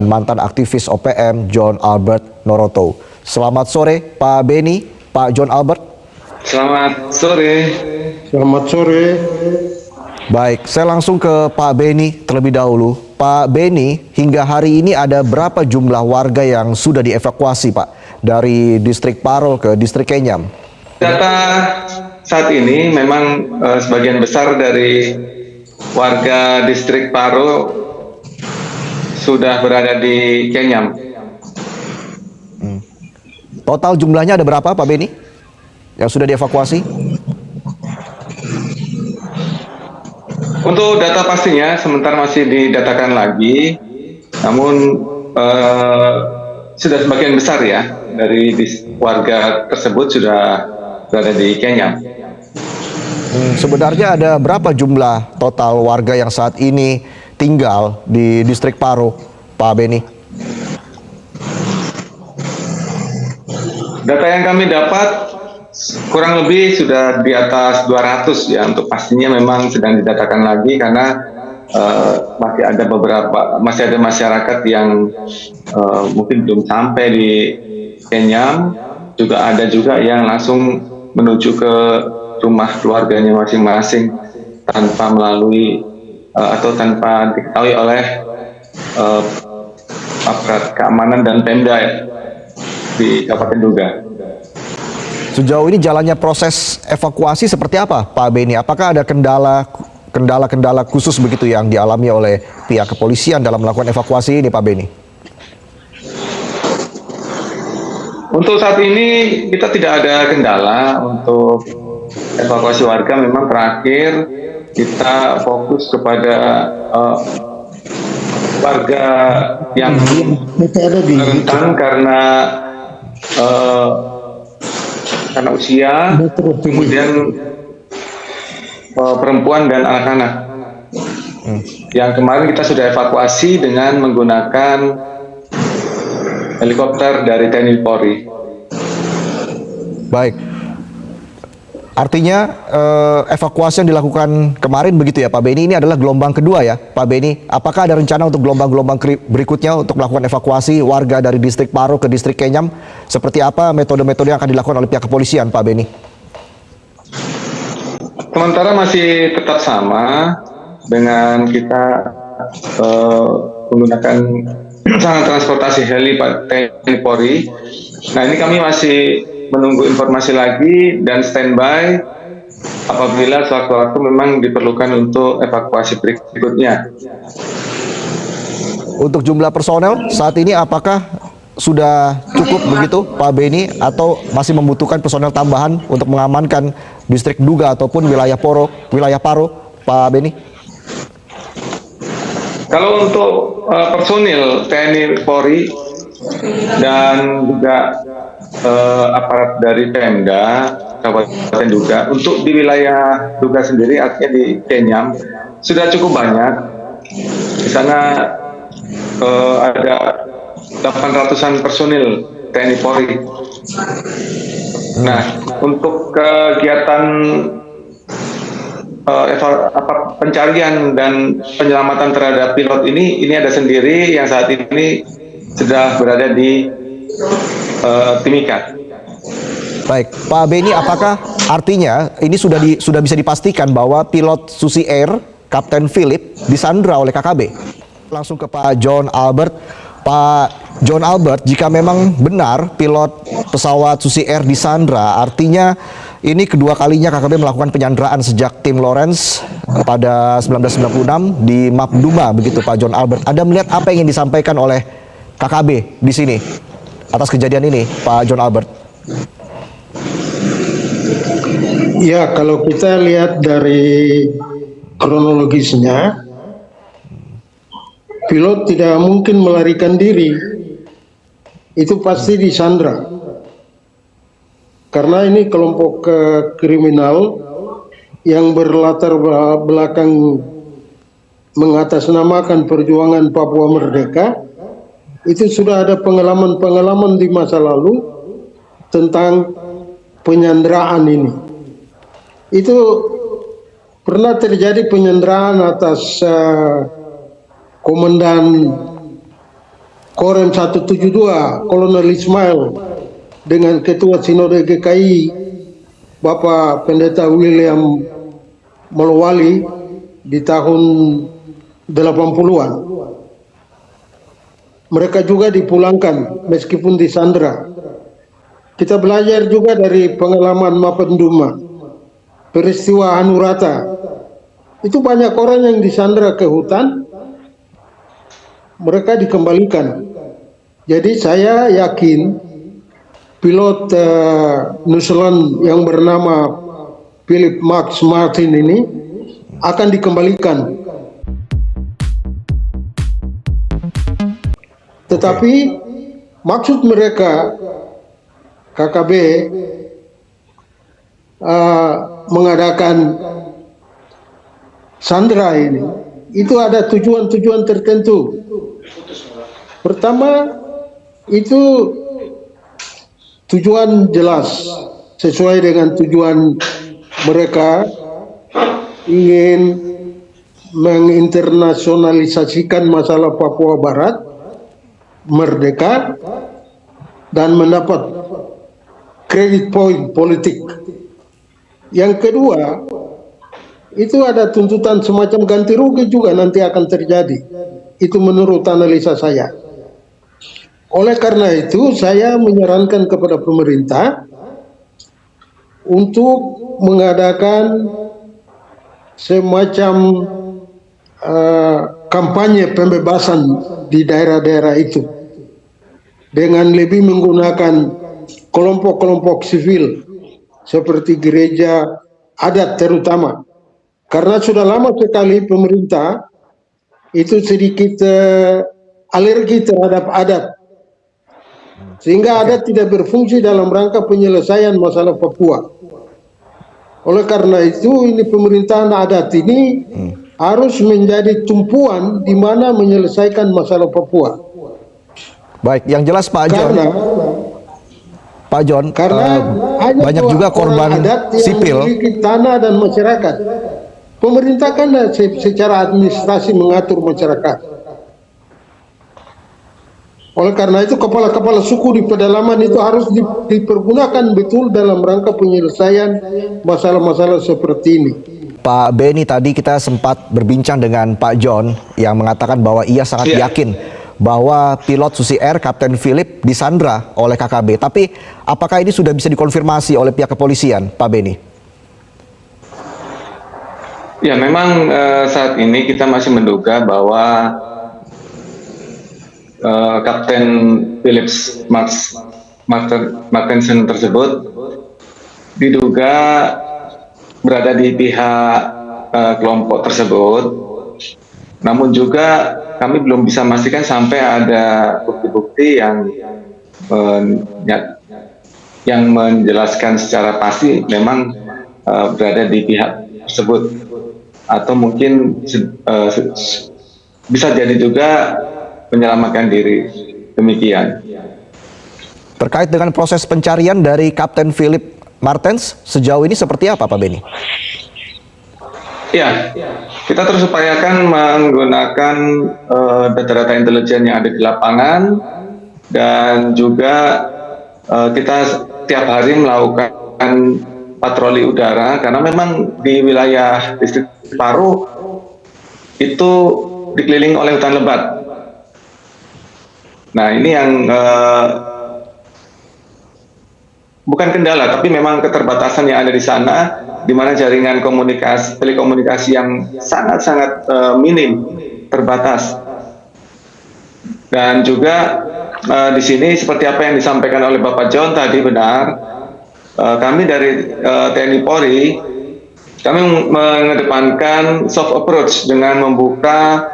mantan aktivis OPM John Albert Noroto. Selamat sore Pak Beni, Pak John Albert. Selamat sore. Selamat sore. Baik, saya langsung ke Pak Beni terlebih dahulu. Pak Beni, hingga hari ini ada berapa jumlah warga yang sudah dievakuasi Pak dari distrik Paro ke distrik Kenyam? Data saat ini memang sebagian besar dari warga distrik Paro sudah berada di Kenyam. Total jumlahnya ada berapa Pak Beni yang sudah dievakuasi? Untuk data pastinya sementara masih didatakan lagi, namun sudah sebagian besar ya dari warga tersebut sudah berada di Kenyam. Sebenarnya ada berapa jumlah total warga yang saat ini tinggal di distrik Paro, Pak Beni? Data yang kami dapat kurang lebih sudah di atas 200 ya, untuk pastinya memang sedang didatakan lagi karena masih ada masyarakat yang mungkin belum sampai di Kenyam, juga ada juga yang langsung menuju ke rumah keluarganya masing-masing tanpa melalui atau tanpa diketahui oleh aparat keamanan dan Pemda ya, di Kabupaten Duga. Sejauh ini jalannya proses evakuasi seperti apa Pak Beni? Apakah ada kendala khusus begitu yang dialami oleh pihak kepolisian dalam melakukan evakuasi ini Pak Beni? Untuk saat ini kita tidak ada kendala untuk evakuasi warga. Memang terakhir kita fokus kepada warga yang rentan karena usia, kemudian perempuan dan anak-anak. Yang kemarin kita sudah evakuasi dengan menggunakan helikopter dari TNI Polri. Baik. Artinya evakuasi yang dilakukan kemarin begitu ya Pak Beni, ini adalah gelombang kedua ya Pak Beni. Apakah ada rencana untuk gelombang-gelombang berikutnya untuk melakukan evakuasi warga dari distrik Paro ke distrik Kenyam? Seperti apa metode-metode yang akan dilakukan oleh pihak kepolisian Pak Beni? Sementara masih tetap sama dengan kita menggunakan transportasi heli TNI Polri. Nah, ini kami masih menunggu informasi lagi dan standby apabila sewaktu-waktu memang diperlukan untuk evakuasi berikutnya. Untuk jumlah personel saat ini apakah sudah cukup begitu Pak Beni atau masih membutuhkan personel tambahan untuk mengamankan distrik Duga ataupun wilayah Paro Pak Beni? Kalau untuk personil TNI Polri dan juga aparat dari Pemda Kabupaten Duga, untuk di wilayah Duga sendiri artinya di Kenyam sudah cukup banyak. Di sana ada 800-an personil TNI Polri. Nah, untuk kegiatan pencarian dan penyelamatan terhadap pilot ini ada sendiri yang saat ini sudah berada di Timika. Baik, Pak Beni, apakah artinya ini sudah bisa dipastikan bahwa pilot Susi Air Kapten Philip disandra oleh KKB? Langsung ke Pak John Albert. Pak John Albert, jika memang benar pilot pesawat Susi Air disandra, artinya ini kedua kalinya KKB melakukan penyanderaan sejak tim Lawrence pada 1996 di Mapduma, begitu Pak John Albert. Anda melihat apa yang ingin disampaikan oleh KKB di sini atas kejadian ini, Pak John Albert? Ya, kalau kita lihat dari kronologisnya, pilot tidak mungkin melarikan diri. Itu pasti disandra. Karena ini kelompok kriminal yang berlatar belakang mengatasnamakan perjuangan Papua Merdeka. Itu sudah ada pengalaman-pengalaman di masa lalu tentang penyanderaan ini. Itu pernah terjadi penyanderaan atas komandan Korem 172 Kolonel Ismail dengan Ketua Sinode GKI Bapak Pendeta William Molowali di tahun 80-an. Mereka juga dipulangkan meskipun disandra. Kita belajar juga dari pengalaman Mapenduma, peristiwa Hanurata. Itu banyak orang yang disandra ke hutan, mereka dikembalikan. Jadi saya yakin pilot New Zealand yang bernama Philip Max Martin ini akan dikembalikan. Tetapi maksud mereka KKB mengadakan sandera ini itu ada tujuan-tujuan tertentu. Pertama itu tujuan jelas sesuai dengan tujuan mereka, ingin menginternasionalisasikan masalah Papua Barat, merdeka, dan mendapat credit point politik. Yang kedua, itu ada tuntutan semacam ganti rugi juga nanti akan terjadi. Itu menurut analisa saya. Oleh karena itu, saya menyarankan kepada pemerintah untuk mengadakan semacam kampanye pembebasan di daerah-daerah itu dengan lebih menggunakan kelompok-kelompok sivil seperti gereja adat terutama, karena sudah lama sekali pemerintah itu sedikit alergi terhadap adat, sehingga adat tidak berfungsi dalam rangka penyelesaian masalah Papua. Oleh karena itu, ini pemerintahan adat ini harus menjadi tumpuan di mana menyelesaikan masalah Papua. Baik, yang jelas Pak John, Karena banyak juga korban adat yang sipil. memiliki tanah dan masyarakat. Pemerintah kan secara administrasi mengatur masyarakat. Oleh karena itu kepala-kepala suku di pedalaman itu harus dipergunakan betul dalam rangka penyelesaian masalah-masalah seperti ini. Pak Beni, tadi kita sempat berbincang dengan Pak John yang mengatakan bahwa ia sangat yakin bahwa pilot Susi Air Kapten Philip disandra oleh KKB. Tapi apakah ini sudah bisa dikonfirmasi oleh pihak kepolisian, Pak Beni? Ya, memang saat ini kita masih menduga bahwa Kapten Philips Martensen tersebut diduga berada di pihak kelompok tersebut. Namun juga kami belum bisa memastikan sampai ada bukti-bukti yang menjelaskan secara pasti memang berada di pihak tersebut, atau mungkin bisa jadi juga menyelamatkan diri. Demikian. Terkait dengan proses pencarian dari Kapten Philip Martens, sejauh ini seperti apa Pak Beni? Ya, kita terus upayakan menggunakan data-data intelijen yang ada di lapangan, dan juga kita setiap hari melakukan patroli udara, karena memang di wilayah distrik Paru itu dikelilingi oleh hutan lebat. Nah, ini yang bukan kendala, tapi memang keterbatasan yang ada di sana, di mana jaringan telekomunikasi yang sangat-sangat minim, terbatas. Dan juga di sini seperti apa yang disampaikan oleh Bapak John tadi benar, kami dari TNI Polri, kami mengedepankan soft approach dengan membuka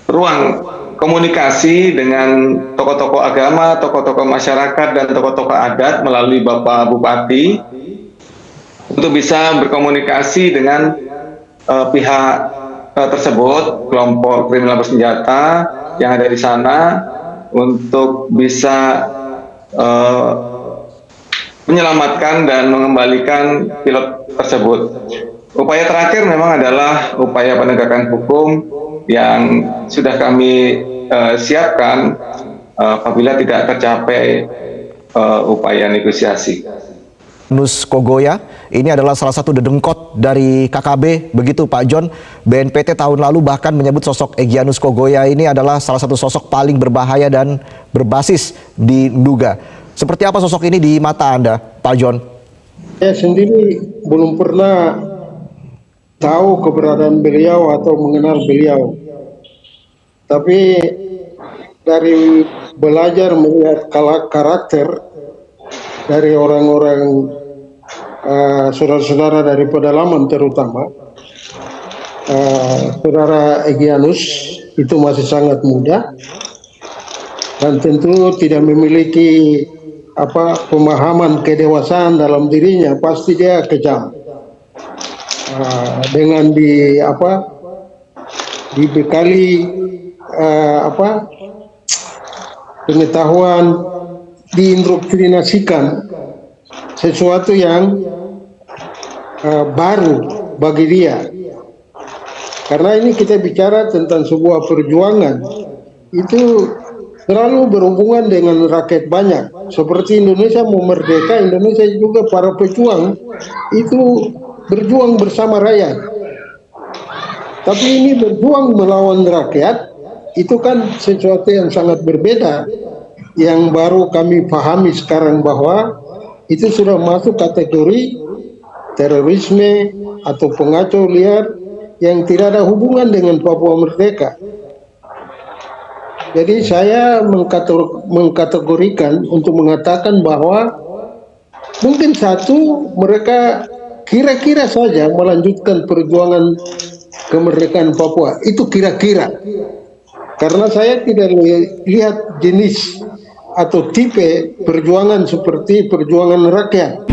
ruang komunikasi dengan tokoh-tokoh agama, tokoh-tokoh masyarakat, dan tokoh-tokoh adat melalui Bapak Bupati untuk bisa berkomunikasi dengan pihak tersebut, kelompok kriminal bersenjata yang ada di sana, untuk bisa menyelamatkan dan mengembalikan pilot tersebut. Upaya terakhir memang adalah upaya penegakan hukum yang sudah kami disiapkan apabila tidak tercapai upaya negosiasi. Iegyanus Kogoya, ini adalah salah satu dedengkot dari KKB, begitu Pak John. BNPT tahun lalu bahkan menyebut sosok Iegyanus Kogoya ini adalah salah satu sosok paling berbahaya dan berbasis di Nduga. Seperti apa sosok ini di mata Anda, Pak John? Saya sendiri belum pernah tahu keberadaan beliau atau mengenal beliau. Tapi dari belajar melihat karakter dari orang-orang saudara-saudara dari pedalaman terutama, saudara Iegyanus itu masih sangat muda dan tentu tidak memiliki pemahaman kedewasaan dalam dirinya. Pasti dia kejam dengan dibekali pengetahuan, diindoktrinasikan sesuatu yang baru bagi dia. Karena ini kita bicara tentang sebuah perjuangan, itu selalu berhubungan dengan rakyat banyak. Seperti Indonesia mau merdeka, Indonesia juga para pejuang itu berjuang bersama rakyat. Tapi ini berjuang melawan rakyat, itu kan sesuatu yang sangat berbeda. Yang baru kami pahami sekarang bahwa itu sudah masuk kategori terorisme atau pengacau liar yang tidak ada hubungan dengan Papua Merdeka. Jadi saya mengkategorikan untuk mengatakan bahwa mungkin satu, mereka kira-kira saja melanjutkan perjuangan kemerdekaan Papua. Itu kira-kira. Karena saya tidak lihat jenis atau tipe perjuangan seperti perjuangan rakyat.